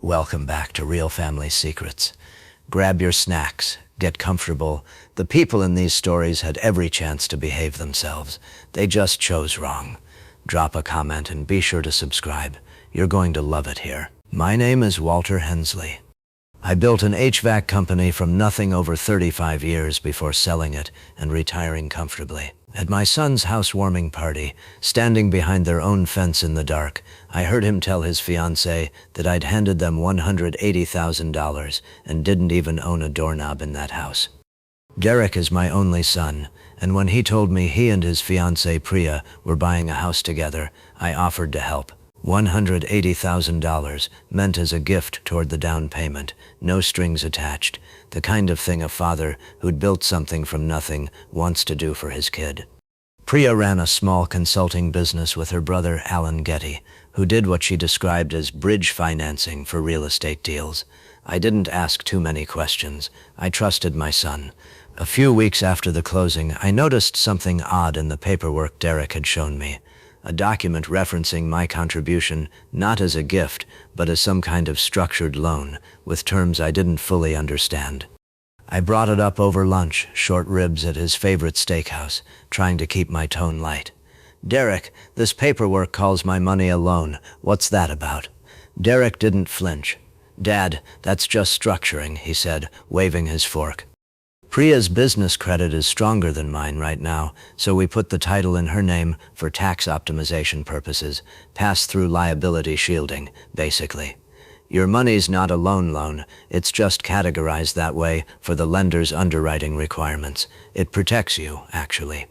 Welcome back to Real Family Secrets. Grab your snacks, get comfortable. The people in these stories had every chance to behave themselves. They just chose wrong. Drop a comment and be sure to subscribe. You're going to love it here. My name is Walter Hensley. I built an HVAC company from nothing over 35 years before selling it and retiring comfortably. At my son's housewarming party, standing behind their own fence in the dark, I heard him tell his fiancée that I'd handed them $180,000 and didn't even own a doorknob in that house. Derek is my only son, and when he told me he and his fiancée Priya were buying a house together, I offered to help. $180,000 meant as a gift toward the down payment, no strings attached, the kind of thing a father who'd built something from nothing wants to do for his kid. Priya ran a small consulting business with her brother Alan Getty, who did what she described as bridge financing for real estate deals. I didn't ask too many questions. I trusted my son. A few weeks after the closing, I noticed something odd in the paperwork Derek had shown me. A document referencing my contribution, not as a gift, but as some kind of structured loan, with terms I didn't fully understand. I brought it up over lunch, short ribs at his favorite steakhouse, trying to keep my tone light. "Derek, this paperwork calls my money a loan. What's that about?" Derek didn't flinch. "Dad, that's just structuring," he said, waving his fork. "Priya's business credit is stronger than mine right now, so we put the title in her name for tax optimization purposes, pass-through liability shielding, basically. Your money's not a loan, it's just categorized that way for the lender's underwriting requirements. It protects you, actually.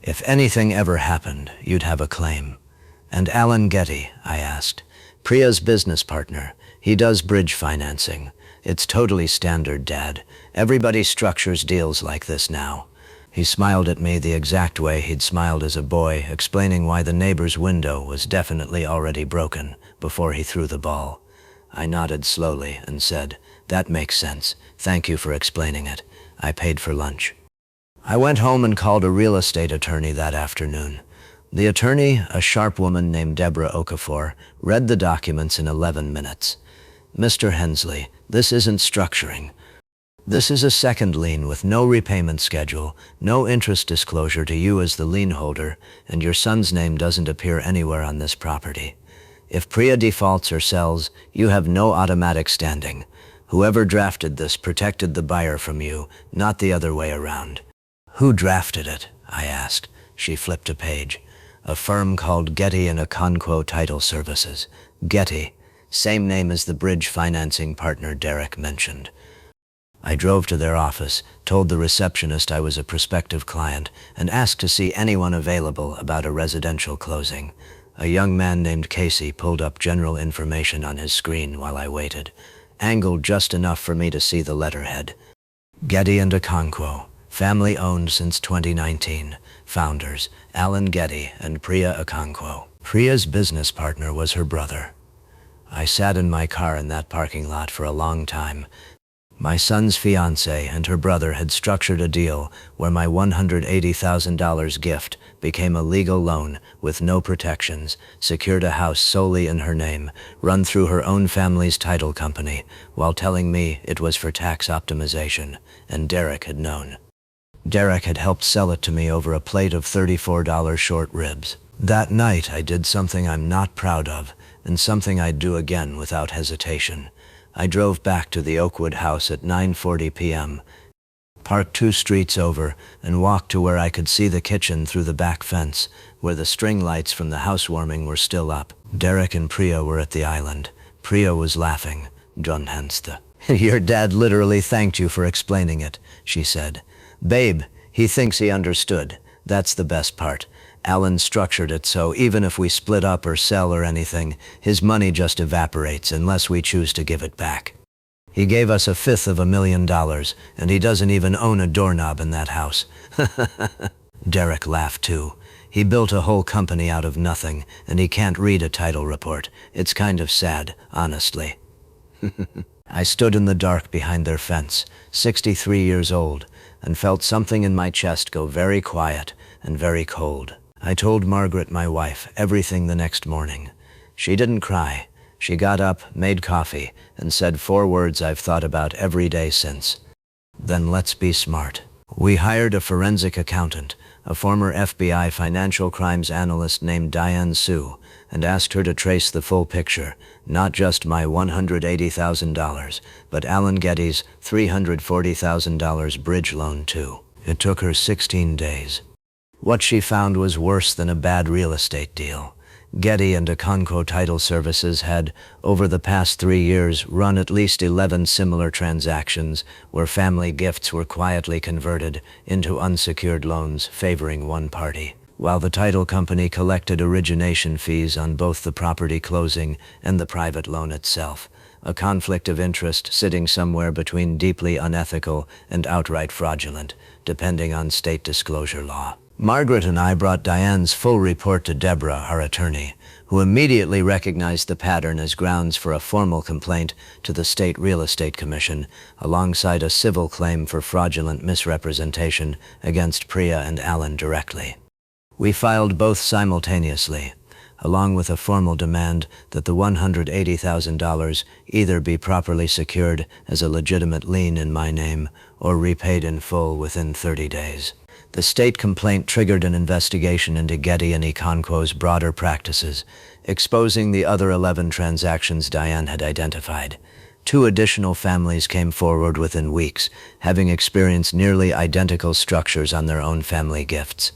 If anything ever happened, you'd have a claim." "And Alan Getty?" I asked. "Priya's business partner. He does bridge financing. It's totally standard, Dad. Everybody structures deals like this now." He smiled at me the exact way he'd smiled as a boy, explaining why the neighbor's window was definitely already broken before he threw the ball. I nodded slowly and said, "That makes sense. Thank you for explaining it." I paid for lunch. I went home and called a real estate attorney that afternoon. The attorney, a sharp woman named Deborah Okafor, read the documents in 11 minutes. "Mr. Hensley, this isn't structuring. This is a second lien with no repayment schedule, no interest disclosure to you as the lien holder, and your son's name doesn't appear anywhere on this property. If Priya defaults or sells, you have no automatic standing. Whoever drafted this protected the buyer from you, not the other way around." "Who drafted it?" I asked. She flipped a page. "A firm called Getty and Okonkwo Title Services." Getty. Same name as the bridge financing partner Derek mentioned. I drove to their office, told the receptionist I was a prospective client, and asked to see anyone available about a residential closing. A young man named Casey pulled up general information on his screen while I waited, angled just enough for me to see the letterhead. Getty and Okonkwo, family owned since 2019. Founders, Alan Getty and Priya Okonkwo. Priya's business partner was her brother. I sat in my car in that parking lot for a long time. My son's fiancée and her brother had structured a deal where my $180,000 gift became a legal loan with no protections, secured a house solely in her name, run through her own family's title company, while telling me it was for tax optimization, and Derek had known. Derek had helped sell it to me over a plate of $34 short ribs. That night I did something I'm not proud of, and something I'd do again without hesitation. I drove back to the Oakwood house at 9:40 p.m., parked 2 streets over, and walked to where I could see the kitchen through the back fence, where the string lights from the housewarming were still up. Derek and Priya were at the island. Priya was laughing. "John Henste. Your dad literally thanked you for explaining it," she said. "Babe, he thinks he understood. That's the best part. Alan structured it so even if we split up or sell or anything, his money just evaporates unless we choose to give it back. He gave us $250,000, and he doesn't even own a doorknob in that house." Derek laughed too. "He built a whole company out of nothing, and he can't read a title report. It's kind of sad, honestly." I stood in the dark behind their fence, 63 years old, and felt something in my chest go very quiet and very cold. I told Margaret, my wife, everything the next morning. She didn't cry. She got up, made coffee, and said 4 words I've thought about every day since. Then let's be smart. We hired a forensic accountant, a former FBI financial crimes analyst named Diane Sue, and asked her to trace the full picture, not just my $180,000, but Alan Getty's $340,000 bridge loan too. It took her 16 days. What she found was worse than a bad real estate deal. Getty and Econco Title Services had, over the past 3 years, run at least 11 similar transactions where family gifts were quietly converted into unsecured loans favoring one party, while the title company collected origination fees on both the property closing and the private loan itself, a conflict of interest sitting somewhere between deeply unethical and outright fraudulent, depending on state disclosure law. Margaret and I brought Diane's full report to Deborah, our attorney, who immediately recognized the pattern as grounds for a formal complaint to the State Real Estate Commission, alongside a civil claim for fraudulent misrepresentation against Priya and Alan directly. We filed both simultaneously, along with a formal demand that the $180,000 either be properly secured as a legitimate lien in my name or repaid in full within 30 days. The state complaint triggered an investigation into Getty and Econco's broader practices, exposing the other 11 transactions Diane had identified. 2 additional families came forward within weeks, having experienced nearly identical structures on their own family gifts.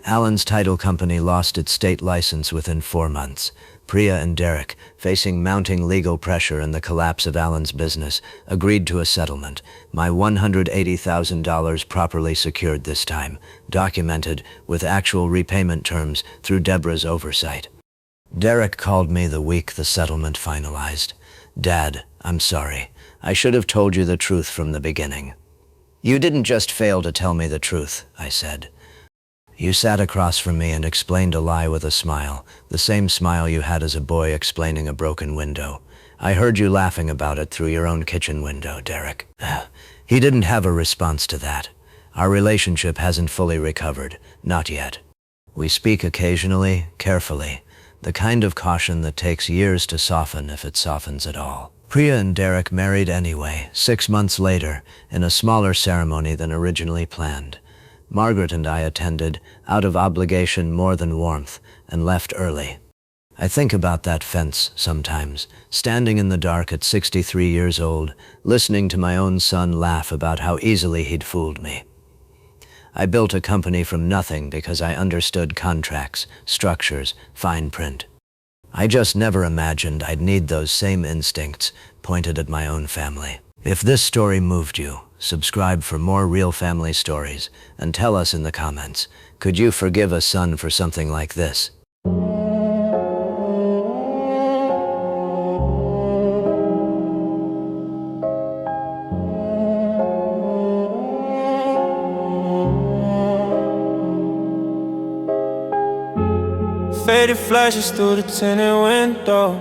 Alan's title company lost its state license within 4 months. Priya and Derek, facing mounting legal pressure and the collapse of Alan's business, agreed to a settlement, my $180,000 properly secured this time, documented with actual repayment terms through Deborah's oversight. Derek called me the week the settlement finalized. "Dad, I'm sorry. I should have told you the truth from the beginning." "You didn't just fail to tell me the truth," I said. "You sat across from me and explained a lie with a smile, the same smile you had as a boy explaining a broken window. I heard you laughing about it through your own kitchen window, Derek." He didn't have a response to that. Our relationship hasn't fully recovered, not yet. We speak occasionally, carefully, the kind of caution that takes years to soften if it softens at all. Priya and Derek married anyway, 6 months later, in a smaller ceremony than originally planned. Margaret and I attended, out of obligation more than warmth, and left early. I think about that fence sometimes, standing in the dark at 63 years old, listening to my own son laugh about how easily he'd fooled me. I built a company from nothing because I understood contracts, structures, fine print. I just never imagined I'd need those same instincts pointed at my own family. If this story moved you, subscribe for more real family stories, and tell us in the comments, could you forgive a son for something like this? Faded flashes through the tinted window,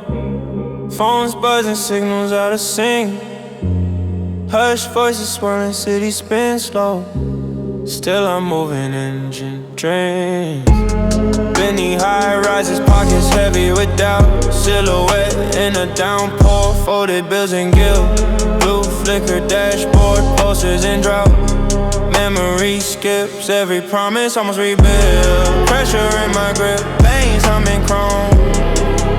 phones buzzing, signals out of sync. Hushed voices swirling, city spin slow. Still I'm moving, engine drains. Benny high rises, pockets heavy with doubt. Silhouette in a downpour, folded bills and guilt. Blue flicker dashboard, posters in drought. Memory skips every promise, almost rebuilt. Pressure in my grip, veins humming chrome.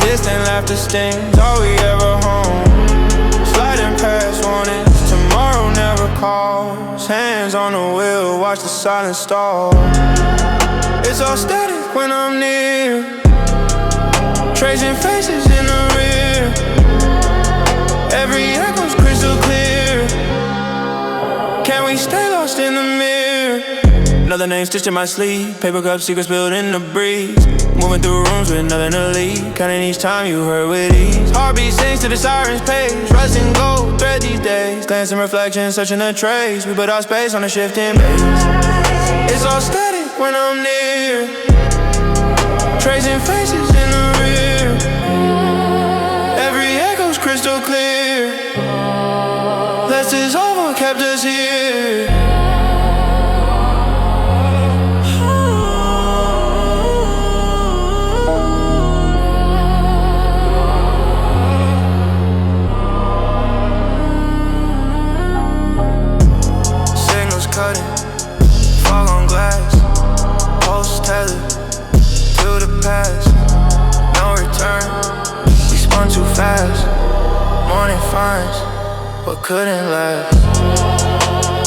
Distant laughter stings, all we ever home. Sliding past warnings, tomorrow never calls. Hands on the wheel, watch the silence stall. It's all static when I'm near, tracing faces in the rear. Every echo's crystal clear. Can we stay lost in the mirror? Another name stitched in my sleeve, paper cup secrets spilled in the breeze. Moving through rooms with nothing to leave, counting each time you heard with ease. Heartbeat sings to the siren's page, rusting gold thread these days. Glancing reflections, searching a trace. We put our space on a shifting base. It's all static when I'm near, tracing faces in the rear. Every echo's crystal clear. Less is over, kept us here. but couldn't last.